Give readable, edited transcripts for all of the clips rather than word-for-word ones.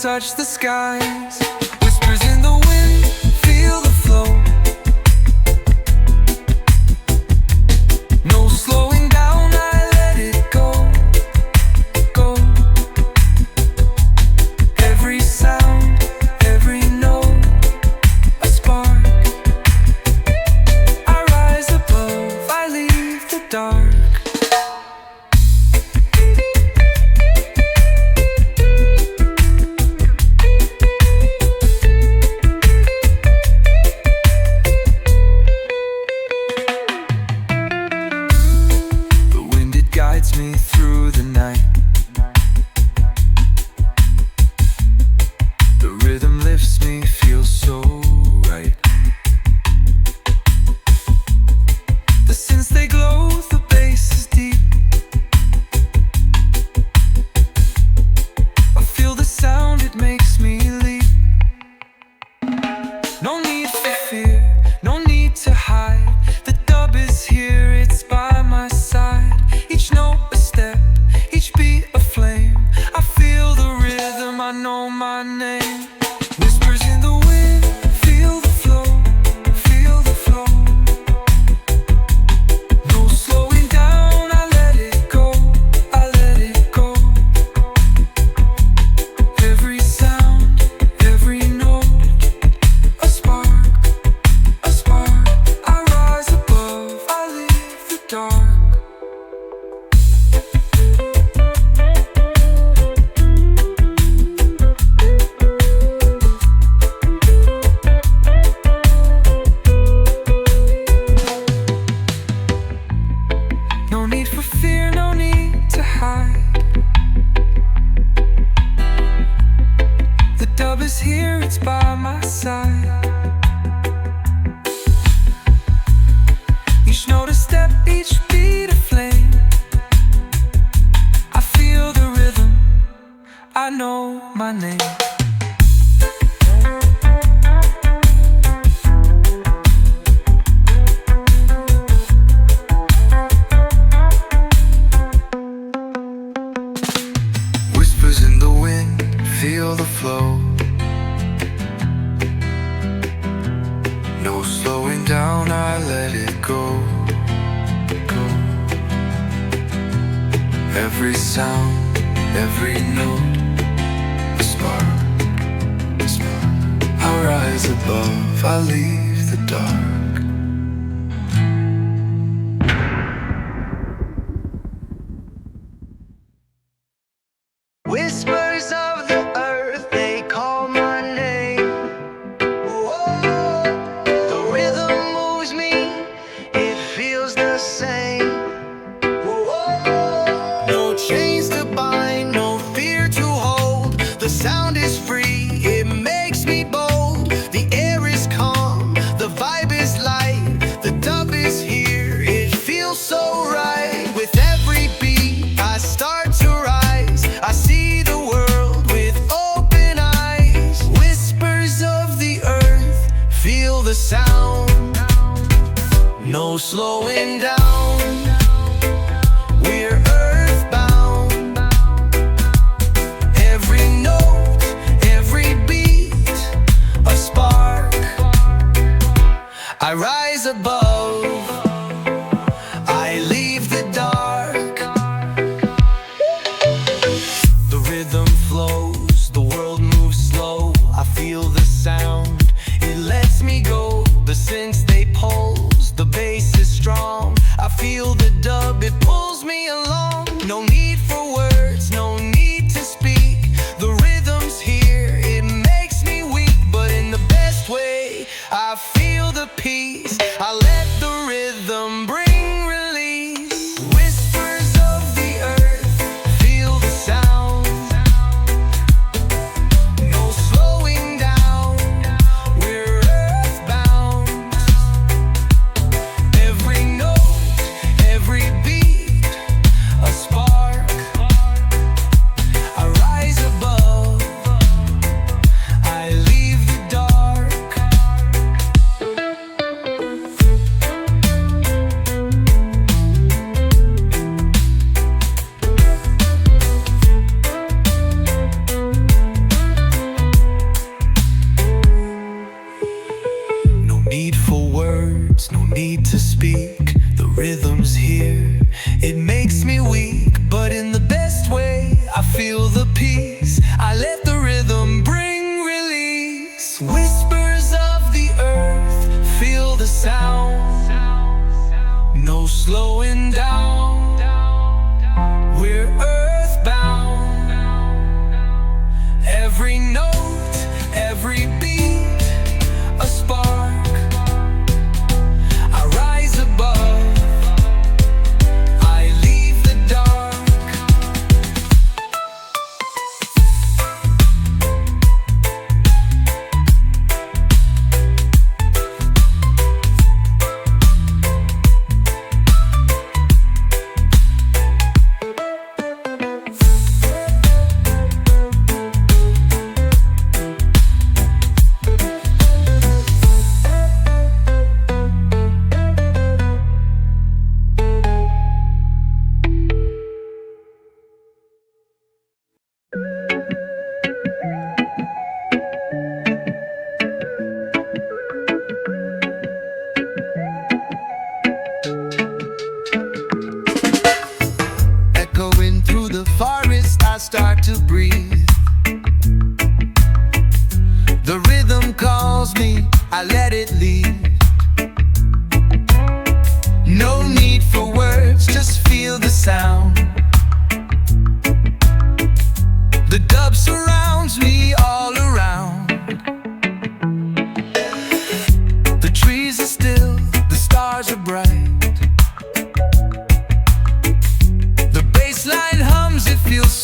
touch the skies. Whispers in the wind, feel the flow. No slowing down, I let it go, go. Every sound, every note, a spark. I rise above, I leave the dark. Guides me through the night. The rhythm lifts me, feels so right. The synths they glow, the bass is deep. I feel the sound, it makes me leap. No need for fear, no need to hide. The dub is here, it's by my side. Each note a step, each beat a flame. I feel the rhythm, I know my name. Whispers in the wind, feel the flow, feel the flow. No slowing down, I let it go, I let it go. Every sound, every note, a spark, a spark. I rise above, I leave the dark. No need for fear, no need to hide. The dub is here, it's by my side. Each note a step, each beat a flame. I feel the rhythm, I know my name. Whispers in the wind, feel the flow. No slowing down, I let it go, go. Every sound, every note, a spark, a spark. I rise above, I leave the dark. Whispers of the earth, they call my name. Whoa, the rhythm moves me, it feels the same. Whoa, no chains to bind, no fear to hold. The sound is free, it makes me bold. The air is calm, the vibe is light. The dub is here, it feels so right. With every beat, I start to rise. I see the world with open eyes. Whispers of the earth, feel the sound. No slowing down, we're earthbound. Every note, every beat, a spark. I rise above, I leave the dark. The rhythm flows, the world moves slow. I feel the sound, it lets me go. The synths they pulse, the bass is strong.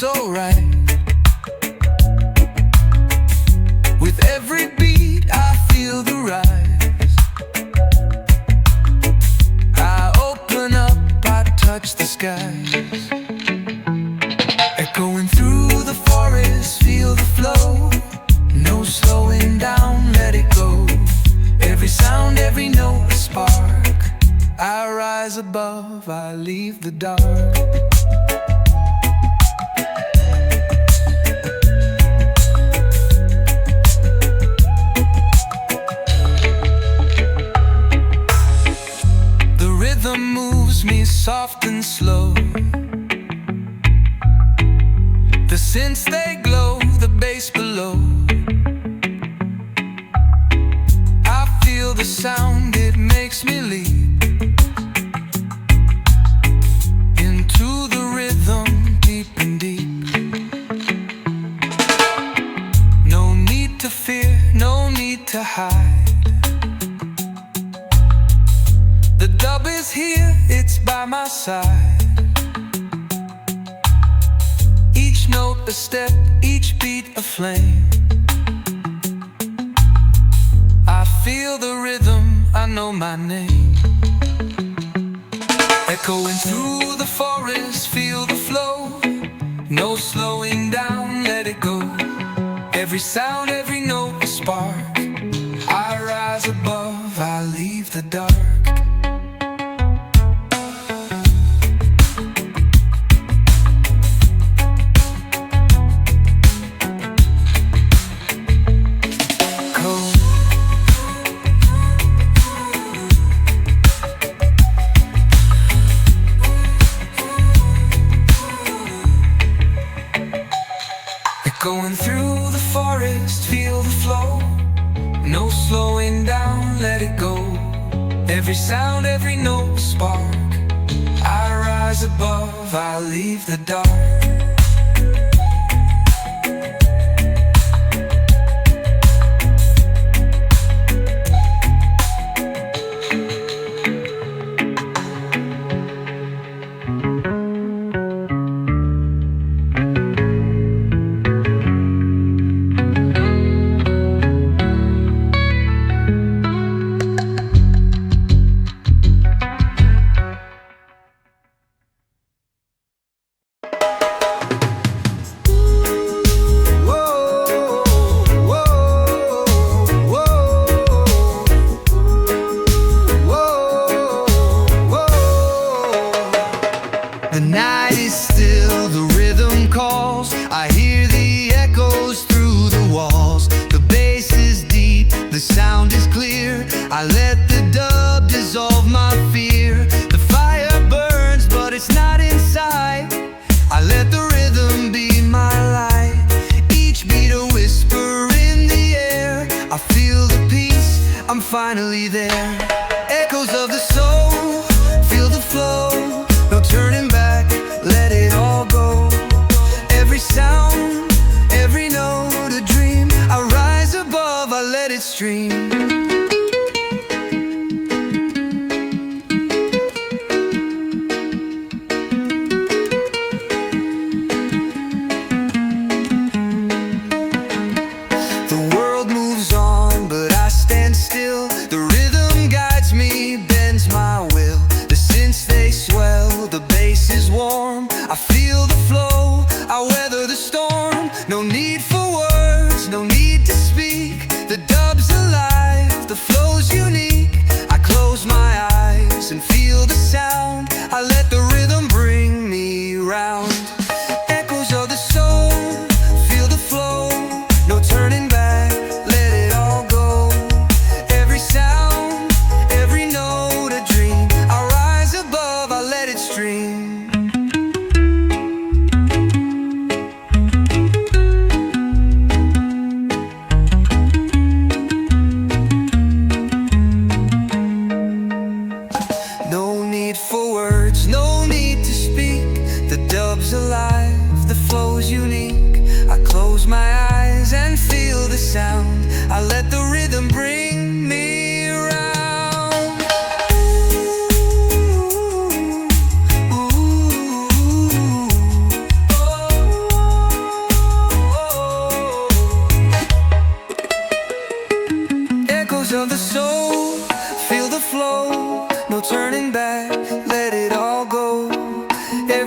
so right. With every beat I feel the rise. I open up, I touch the skies. Echoing through the forest, feel the flow. No slowing down, let it go. Every sound, every note a spark. I rise above, I leave the dark. The rhythm moves me soft and slow. The synths they glow, the bass below. I feel the sound, it makes me leap into the rhythm, deep and deep. No need to fear, no need to hide. The dub is here, it's by my side. Each note a step, each beat a flame. I feel the rhythm, I know my name. Echoing through the forest, feel the flow. No slowing down, let it go. Every sound, every note a spark. I rise above, I leave the dark. Going through the forest, feel the flow. No slowing down, let it go. Every sound, every note, spark. I rise above, I leave the dark. The night is still, the rhythm calls. I hear the echoes through the walls. The bass is deep, the sound is clear. I let the dub dissolve my fear. The fire burns, but it's not inside. I let the rhythm be my light. Each beat a whisper in the air. I feel the peace, I'm finally there. Echoes of the soul, feel the flow. No turning back, let it all go. Every sound, every note a dream. I rise above, I let it stream. The world moves on, but I stand still. The rhythm guides me, bends my will. The synths they swell, the bass is warm. I feel the flow, I weather the storm. No need for words, no need to speak. The dub's alive, the flow's unique. I close my eyes and feel the sound. I let the rhythm bring me round. Echoes of the soul, feel the flow. No turning back, let it all go. Every sound, every note a dream. I rise above, I let it stream. No need for words, no need to speak. The dub's alive, the flow's unique. I close my eyes and feel the sound. I let the rhythm bring me around. Ooh, ooh.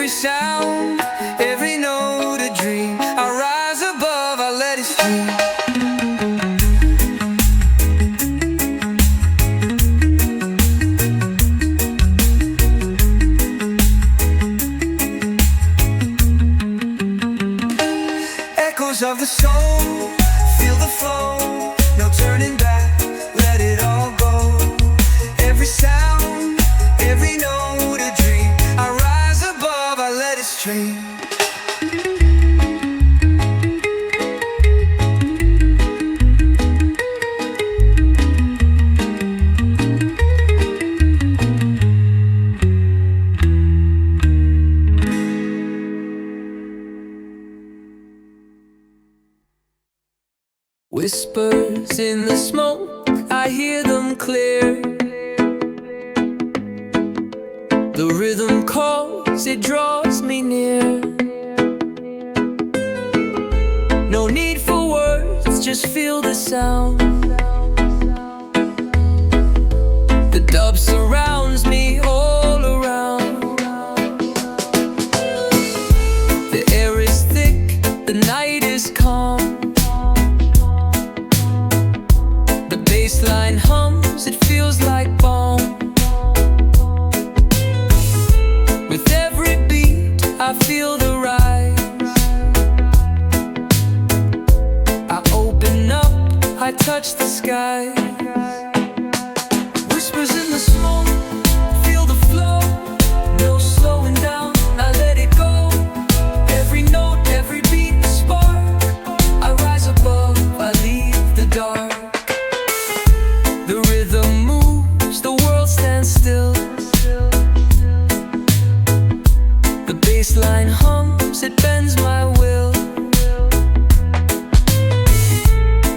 Every sound, every note a dream. I rise above, I let it stream. Echoes of the soul, feel the flow. No turning back, let it all go. Every sound, every note a dream. I rise above, I let it stream. Whispers in the smoke, I hear them clear. The rhythm calls, it draws me near. No need for words, just feel the sound. The dub surrounds me all around. The air is thick, the night is calm. The bassline hums, it feels like balm. With every beat, I feel the rise. I open up, I touch the sky. Whispers in the smoke, feel the flow. No slowing down, I let it go. Every note, every beat, a spark. I rise above, I leave the dark. The rhythm moves, the world stands still. The bassline hums, it bends my will.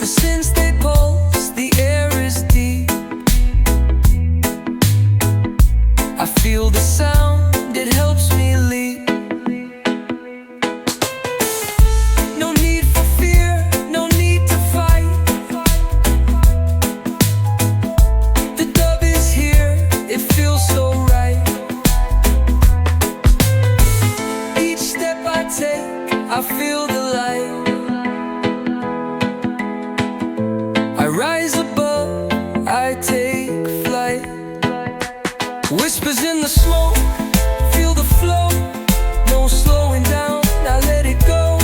The synths they pulse, the air is deep. I feel the sound, it helps me leap. No need for fear, no need to fight. The dub is here, it feels so right. Each step I take, I feel the light. I rise above, I take flight. Whispers in the smoke, feel the flow. No slowing down, I let it go.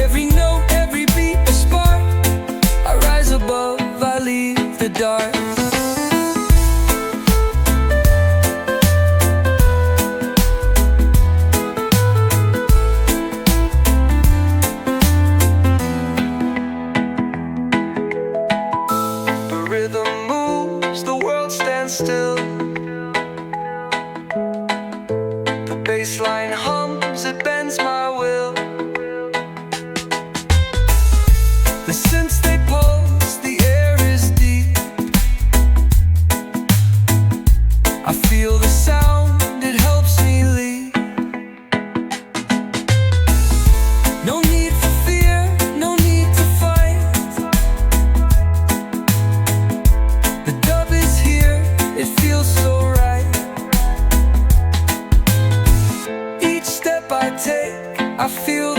Every note, every beat, a spark. I rise above, I leave the dark. The rhythm moves, the world stands still. The bassline hums, it bends my will. The synths they pulse, the air is deep. I feel the sound, it helps me lead. No need for fear, no need to fight. The dub is here, it feels so right. Each step I take, I feel